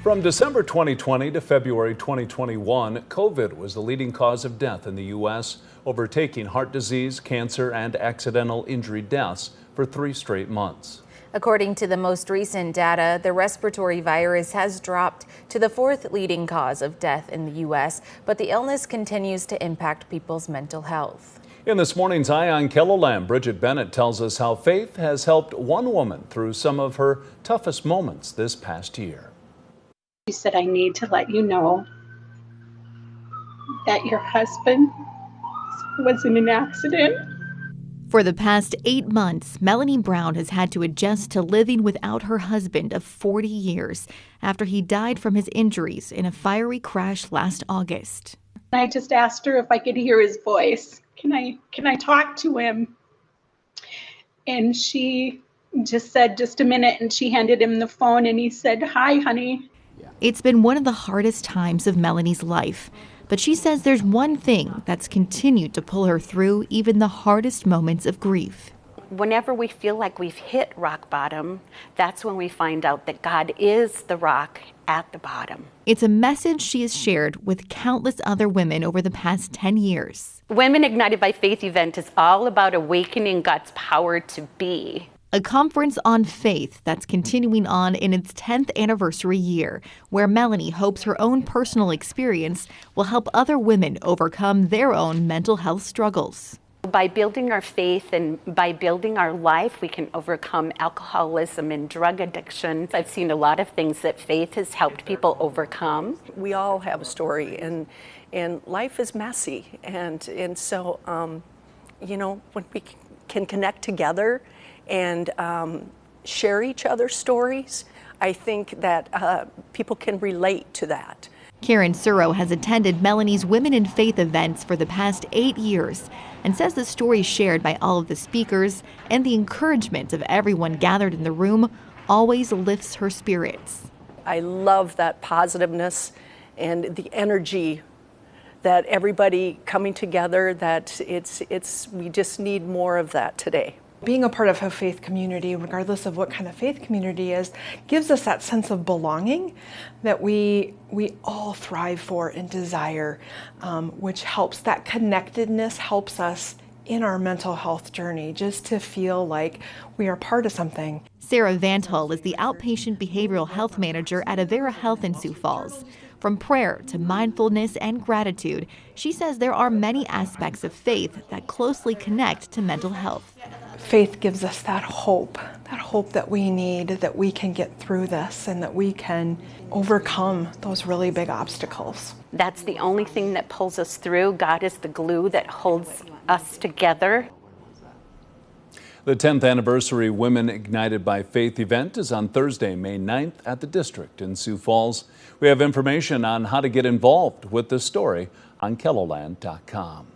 From December 2020 to February 2021, COVID was the leading cause of death in the U.S., overtaking heart disease, cancer, and accidental injury deaths for 3 straight months. According to the most recent data, the respiratory virus has dropped to the 4th leading cause of death in the U.S., but the illness continues to impact people's mental health. In this morning's Eye on KELOLAND, Bridget Bennett tells us how faith has helped one woman through some of her toughest moments this past year. She said, I need to let you know that your husband was in an accident. For the past 8 months, Melanie Brown has had to adjust to living without her husband of 40 years after he died from his injuries in a fiery crash last August. I just asked her if I could hear his voice. Can I talk to him? And she just said, just a minute, and she handed him the phone and he said, hi, honey. It's been one of the hardest times of Melanie's life, but she says there's one thing that's continued to pull her through even the hardest moments of grief. Whenever we feel like we've hit rock bottom, that's when we find out that God is the rock at the bottom. It's a message she has shared with countless other women over the past 10 years. Women Ignited by Faith event is all about awakening God's power to be. A conference on faith that's continuing on in its 10th anniversary year, where Melanie hopes her own personal experience will help other women overcome their own mental health struggles. By building our faith and by building our life, we can overcome alcoholism and drug addiction. I've seen a lot of things that faith has helped people overcome. We all have a story, and life is messy, and so when we can connect together and share each other's stories, I think that people can relate to that. Karen Suro has attended Melanie's Women in Faith events for the past 8 years and says the stories shared by all of the speakers and the encouragement of everyone gathered in the room always lifts her spirits. I love that positiveness and the energy that everybody coming together, that we just need more of that today. Being a part of a faith community, regardless of what kind of faith community is, gives us that sense of belonging that we all thrive for and desire, which helps. That connectedness helps us in our mental health journey, just to feel like we are part of something. Sarah Vantal is the outpatient behavioral health manager at Avera Health in Sioux Falls. From prayer to mindfulness and gratitude, she says there are many aspects of faith that closely connect to mental health. Faith gives us that hope that we need, that we can get through this and that we can overcome those really big obstacles. That's the only thing that pulls us through. God is the glue that holds us together. The 10th anniversary Women Ignited by Faith event is on Thursday, May 9th at the District in Sioux Falls. We have information on how to get involved with this story on KELOLAND.com.